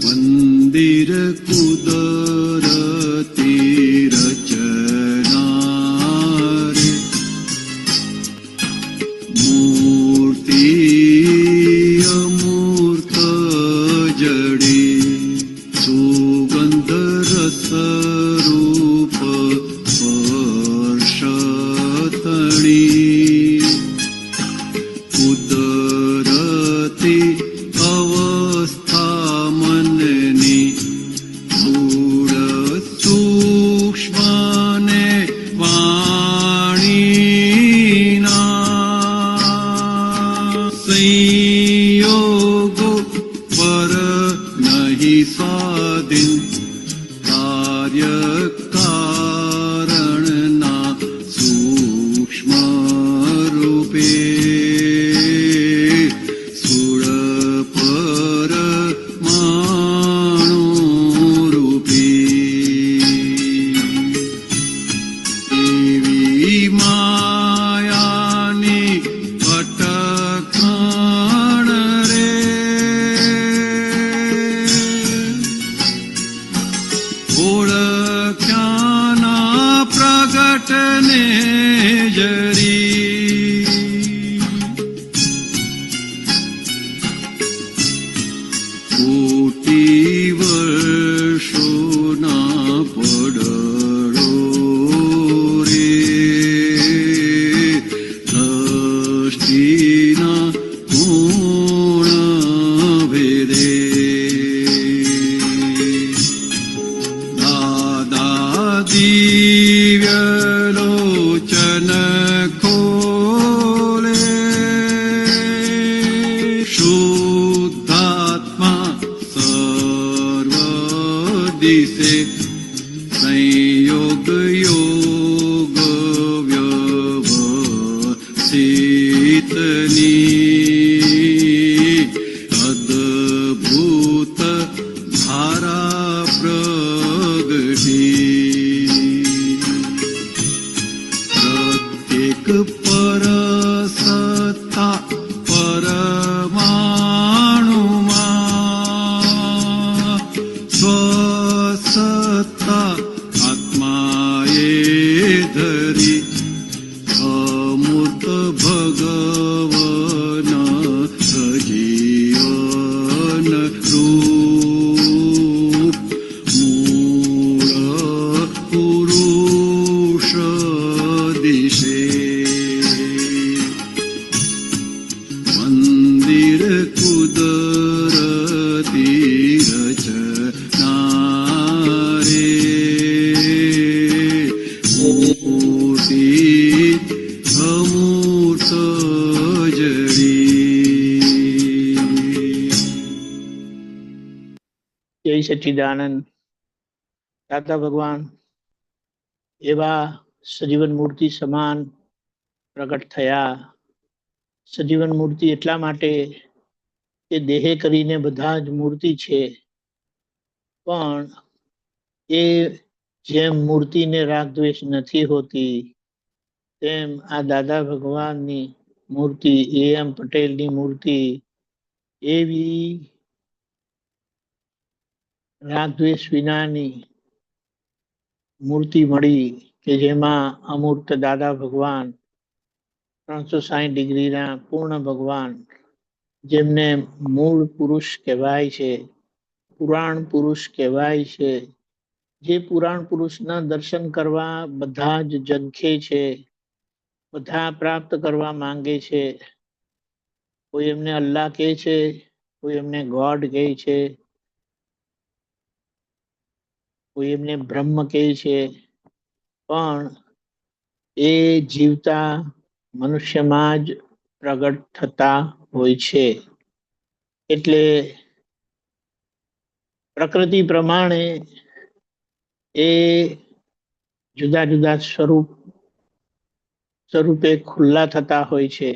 મંદિર કુદરતી રચના રે, મૂર્તિ અમૂર્ત જડી, સુગંધ રસ રૂપ સ્પર્શતણી, કુદરતી અવસ્થા મનની, ગૂઢ સૂક્ષ્મ ને વાણીના સંયોગો પર નહીં સ્વાધીન, કાર્ય કારણના સૂક્ષ્મ રૂપે, સુળ પરમાણુ રૂપી, એવી માયાની અટકણ રે, ઓળખ્યાના પ્રગટને જરી, કોટી વર્ષોના પડળો રે, દ્રષ્ટિના કોણ ભેદે, દાદા દિવ્ય લોચન ખોલે, શુદ્ધાત્મા સર્વ દિશે, સંયોગ યોગ વ્યવસ્થિતની, અદ્ભુત ધારા પ્રગટી, પ્રત્યેક પરસત્તા પરમાણુમાં, સ્વસત્તા આત્માએ ધરી, અમૂર્ત ભગવન સજીવન રૂપ, મૂળ પુરુષ દિશે, મંદિર કુદરતી રચના રે, મૂર્તિ અમૂર્ત જડી. જય સચ્ચિદાનંદ. દાદા ભગવાન એવા સજીવન મૂર્તિ સમાન પ્રગટ થયા. સજીવન મૂર્તિ એટલા માટે કે દેહે કરીને બધા જ મૂર્તિ છે, પણ એ જેમ મૂર્તિને રાગદ્વેષ નથી હોતી, તેમ આ દાદા ભગવાનની મૂર્તિ, એમ પટેલની મૂર્તિ એવી રાગદ્વેષ વિનાની મૂર્તિ મળી કે જેમાં અમૂર્ત દાદા ભગવાન, 360 ડિગ્રીના પૂર્ણ ભગવાન, જેમને મૂળ પુરુષ કહેવાય છે, પુરાણ પુરુષ કહેવાય છે, જે પુરાણ પુરુષના દર્શન કરવા બધા જ ઝંખે છે, બધા પ્રાપ્ત કરવા માંગે છે. કોઈ એમને અલ્લાહ કહે છે, કોઈ એમને ગોડ કહે છે, કોઈ એમને બ્રહ્મ કહે છે, પણ એ જીવતા મનુષ્યમાં જ પ્રગટ થતા હોય છે. એટલે પ્રકૃતિ પ્રમાણે એ જુદા જુદા સ્વરૂપે ખુલ્લા થતા હોય છે.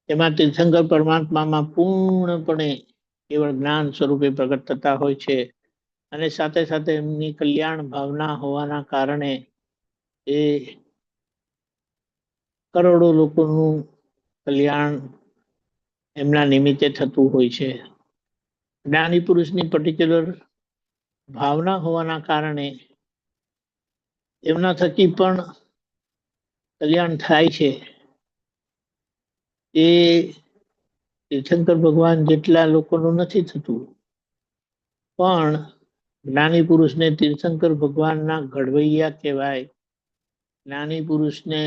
એમાં તીર્થંકર પરમાત્મામાં પૂર્ણપણે કેવળ જ્ઞાન સ્વરૂપે પ્રગટ થતા હોય છે, અને સાથે સાથે એમની કલ્યાણ ભાવના હોવાના કારણે એ કરોડો લોકોનું કલ્યાણ એમના નિમિત્તે થતું હોય છે. જ્ઞાની પુરુષની પર્ટિક્યુલર ભાવના હોવાના કારણે એમના થકી પણ કલ્યાણ થાય છે. એ તીર્થંકર ભગવાન જેટલા લોકોનું નથી થતું, પણ જ્ઞાની પુરુષને તીર્થંકર ભગવાનના ઘડવૈયા કહેવાય. જ્ઞાની પુરુષને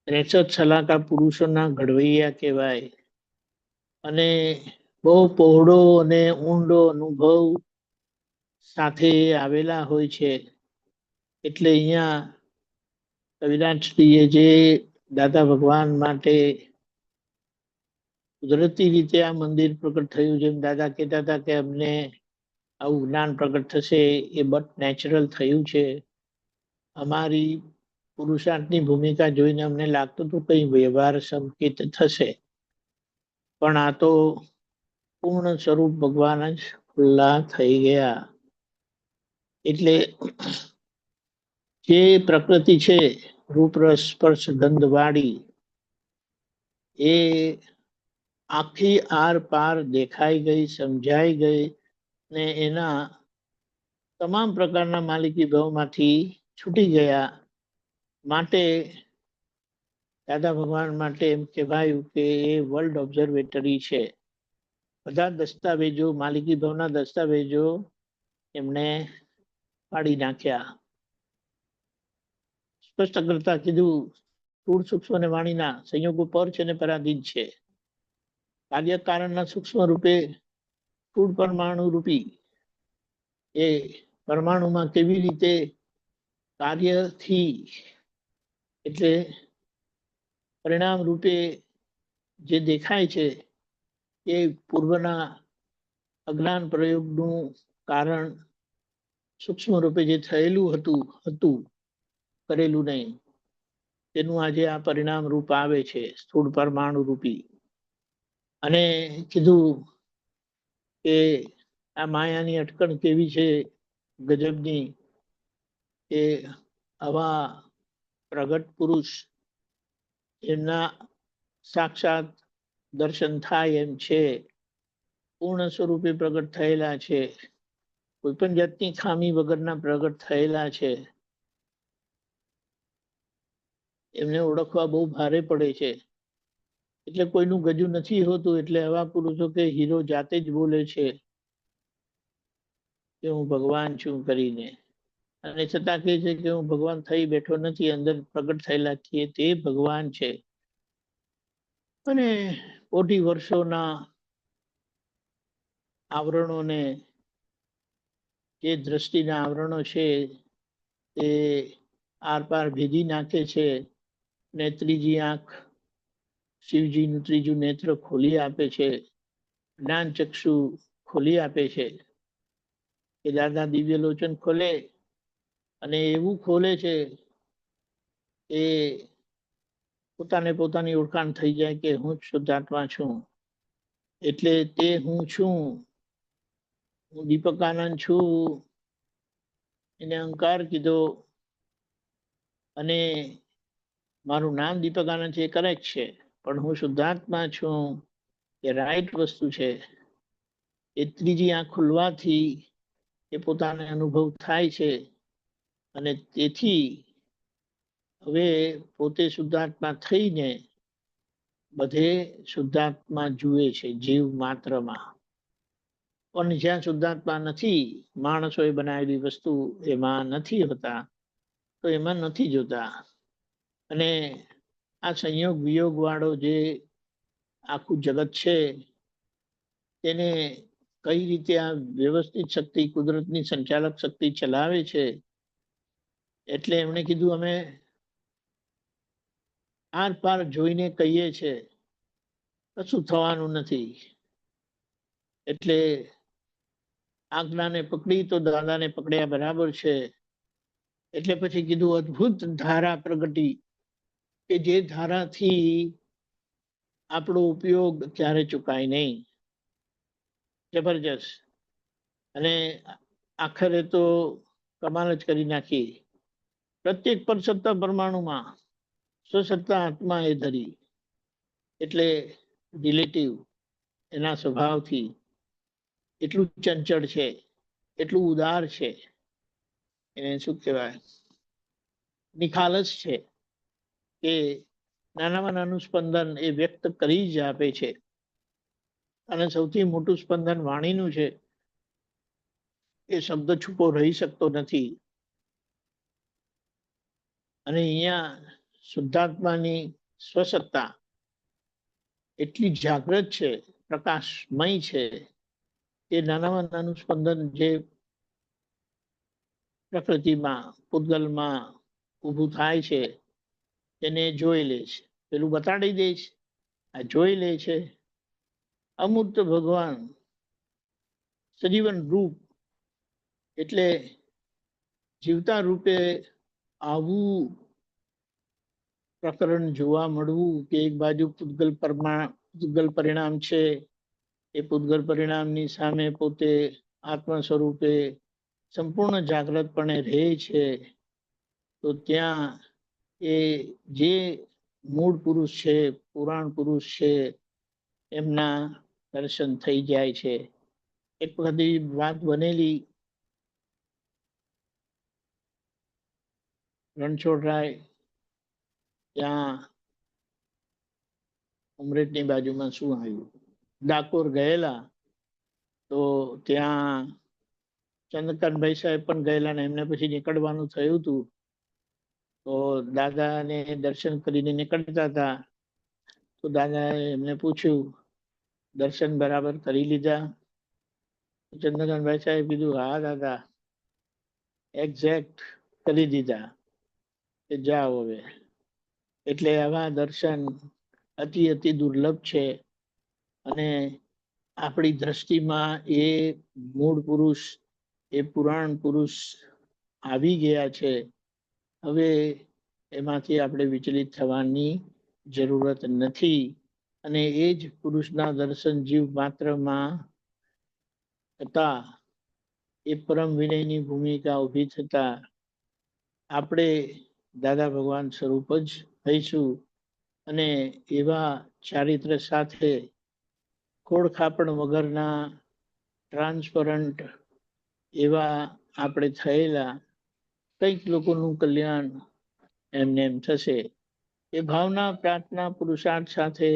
63 સલાકા પુરુષોના ઘડવૈયા કહેવાય. અને બહુ પહોળો અને ઊંડો અનુભવ સાથે આવેલા હોય છે. એટલે અહીંયા કવિરાજશ્રીએ જે દાદા ભગવાન માટે કુદરતી રીતે આ મંદિર પ્રગટ થયું, જેમ દાદા કહેતા હતા કે અમને આવું જ્ઞાન પ્રગટ થશે, એ બટ નેચરલ થયું છે. અમારી પુરુષાર્થની ભૂમિકા જોઈને અમને લાગતું હતું કંઈ વ્યવહાર સંકેત થશે, પણ આ તો પૂર્ણ સ્વરૂપ ભગવાન જ ખુલ્લા થઈ ગયા. એટલે જે પ્રકૃતિ છે રૂપ રસ સ્પર્શ ગંધ વાળી, એ આખી આર પાર દેખાઈ ગઈ, સમજાઈ ગઈ ને એના તમામ પ્રકારના માલિકી ભાવમાંથી છૂટી ગયા. માટે દાદા ભગવાન માટે એમ કહેવાયું કે એ વર્લ્ડ ઓબ્ઝર્વેટરી છે. બધા દસ્તાવેજો, માલિકી ભાવના દસ્તાવેજો એમણે પાડી નાખ્યા. સ્પષ્ટ કરતા કીધું, સ્થૂળ સૂક્ષ્મ અને વાણીના સંયોગો પર છે અને પરાધીન છે. કાર્ય કારણના સૂક્ષ્મ રૂપે સ્થૂળ પરમાણુ રૂપી એ પરમાણુમાં કેવી રીતે કાર્યથી, એટલે પરિણામ રૂપે જે દેખાય છે એ પૂર્વના અજ્ઞાન પ્રયોગનું કારણ સૂક્ષ્મ રૂપે જે થયેલું હતું કરેલું નહીં, તેનું આજે આ પરિણામ રૂપ આવે છે, સ્થૂળ પરમાણુ રૂપી. અને કીધું કે આ માયાની અટકણ કેવી છે ગજબની, કે આવા પ્રગટ પુરુષ એમના સાક્ષાત દર્શન થાય એમ છે, પૂર્ણ સ્વરૂપે પ્રગટ થયેલા છે, કોઈ પણ જાતની ખામી વગરના પ્રગટ થયેલા છે. એમને ઓળખવા બહુ ભારે પડે છે. એટલે કોઈનું ગજું નથી હોતું. એટલે આવા પુરુષો કે હીરો જાતે જ બોલે છે કે હું ભગવાન છું કરીને, અને છતાં કહે છે કે હું ભગવાન થઈ બેઠો નથી, અંદર પ્રગટ થયેલા છીએ તે ભગવાન છે. અને કોટી વર્ષોના આવરણોને, જે દ્રષ્ટિના આવરણો છે તે આર પાર ભેદી નાખે છે. ને ત્રીજી આંખ, શિવજીનું ત્રીજું નેત્ર ખોલી આપે છે, જ્ઞાન ચક્ષુ ખોલી આપે છે. કે દાદા દિવ્ય લોચન ખોલે, અને એવું ખોલે છે એ પોતાની ઓળખાણ થઈ જાય કે હું જ શુદ્ધાત્મા છું. એટલે તે હું છું, હું દીપક આનંદ છું, એને અહંકાર કીધો. અને મારું નામ દીપક આનંદ છે એ કરેક્ટ છે, પણ હું શુદ્ધાત્મા છું એ રાઈટ વસ્તુ છે. એ ત્રીજી આંખ ખુલવાથી એ પોતાને અનુભવ થાય છે. અને તેથી હવે પોતે શુદ્ધાત્મા થઈને બધે શુદ્ધાત્મા જુએ છે, જીવ માત્રમાં. પણ જ્યાં શુદ્ધાત્મા નથી, માણસોએ બનાવેલી વસ્તુ એમાં નથી હોતા, તો એમાં નથી જોતા. અને આ સંયોગ વિયોગ વાળો જે આખું જગત છે, તેને કઈ રીતે આ વ્યવસ્થિત શક્તિ, કુદરતની સંચાલક શક્તિ ચલાવે છે. એટલે એમણે કીધું અમે આર પાર જોઈને કહીએ છે, કશું થવાનું નથી. એટલે આજ્ઞાને પકડી તો દાદાને પકડ્યા બરાબર છે. એટલે પછી કીધું અદ્ભુત ધારા પ્રગટી, કે જે ધારાથી આપણો ઉપયોગ ક્યારે ચુકાય નહીં. જબરજસ્ત. અને આખરે તો કમાલ જ કરી નાખી. પ્રત્યેક પરસત્તા પરમાણુમાં સ્વસત્તા આત્મા એ ધરી, એટલે રિલેટિવ. એના સ્વભાવથી એટલું ચંચળ છે, એટલું ઉદાર છે, એને શું કહેવાય, નિખાલસ છે કે નાનામાં નાનું સ્પંદન એ વ્યક્ત કરી જ આપે છે. અને સૌથી મોટું સ્પંદન વાણીનું છે. એ શબ્દ છૂપો રહી શકતો નથી. અને અહીંયા શુદ્ધાત્માની સ્વસત્તા એટલી જાગૃત છે, પ્રકાશમય છે કે નાનામાં નાનું સ્પંદન જે પ્રકૃતિમાં, પૂતગલમાં ઊભું થાય છે તેને જોઈ લે છે. પેલું બતાડી દે છે, આ જોઈ લે છે. અમૂર્ત ભગવાન સજીવન રૂપ એટલે જીવતા રૂપે આવું પ્રકરણ જોવા મળવું કે એક બાજુ પૂતગલ પરિણામ છે, એ પૂતગલ પરિણામની સામે પોતે આત્મ સ્વરૂપે સંપૂર્ણ જાગૃતપણે રહે છે, તો ત્યાં એ જે મૂળ પુરુષ છે, પુરાણ પુરુષ છે, એમના દર્શન થઈ જાય છે. એક બધી વાત બનેલી, રણછોડરાય ત્યાં ઉમરેઠની બાજુમાં શું આવ્યું, ડાકોર ગયેલા, તો ત્યાં ચંદ્રકાંતભાઈ સાહેબ પણ ગયેલા ને એમને પછી નીકળવાનું થયું હતું. તો દાદાને દર્શન કરીને નીકળતા હતા, તો દાદાએ એમને પૂછ્યું, દર્શન બરાબર કરી લીધા? ચંદ્રકાંતભાઈ સાહેબ કીધું, હા દાદા, એક્ઝેક્ટ કરી દીધા, કે જાઓ હવે. એટલે આવા દર્શન અતિ અતિ દુર્લભ છે. અને આપણી દ્રષ્ટિમાં એ મૂળ પુરુષ, એ પુરાણ પુરુષ આવી ગયા છે. હવે એમાંથી આપણે વિચલિત થવાની જરૂરત નથી. અને એ જ પુરુષના દર્શન જીવ માત્રમાં થતા, એ પરમ વિનયની ભૂમિકા ઊભી થતા આપણે દાદા ભગવાન સ્વરૂપ જ થઈશું. અને એવા ચારિત્ર સાથે ખોડખાપણ વગરના ટ્રાન્સપરન્ટ એવા આપણે થયેલા, કંઈક લોકોનું કલ્યાણ એમને એમ થશે. એ ભાવના, પ્રાર્થના, પુરુષાર્થ સાથે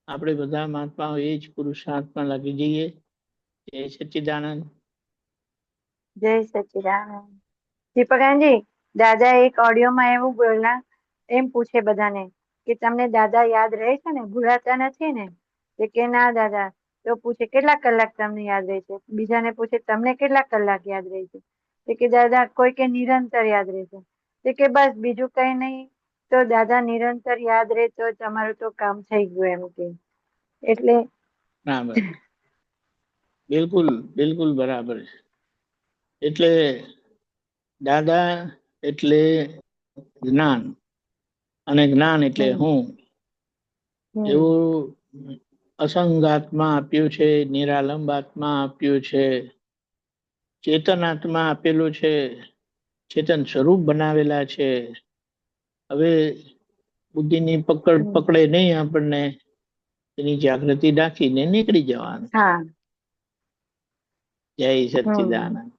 આપણે બધા મહાત્માઓ એ જ પુરુષાર્થમાં લાગી જઈએ. જય સચ્ચિદાનંદ. જય સચ્ચિદાનંદ. દીપકાનજી, દાદા એક ઓડિયોમાં એવું બોલના, એમ પૂછે બધાને કે તમને દાદા યાદ રહે છે ને, ભૂલાતા નથી ને? કે ના દાદા. તો પૂછે કેટલા કલાક તમને યાદ રહે છે? બીજાને પૂછે તમને કેટલા કલાક યાદ રહે છે? કે દાદા કોઈ કે નિરંતર યાદ રહે છે. કે બસ બીજું કઈ નહીં, તો દાદા નિરંતર યાદ રહે તો તમારું તો કામ થઈ ગયું એમ કે. એટલે બરાબર, બિલકુલ બિલકુલ બરાબર છે. એટલે દાદા એટલે જ્ઞાન, અને જ્ઞાન એટલે હું. એવું અસંગાતમાં આપ્યું છે, નિરાલંબાતમાં આપ્યું છે, ચેતનાત્મા આપેલું છે, ચેતન સ્વરૂપ બનાવેલા છે. હવે બુદ્ધિની પકડ પકડે નહીં આપણને, એની જાગૃતિ રાખીને નીકળી જવાનું. હા. જય સચ્ચિદાનંદ.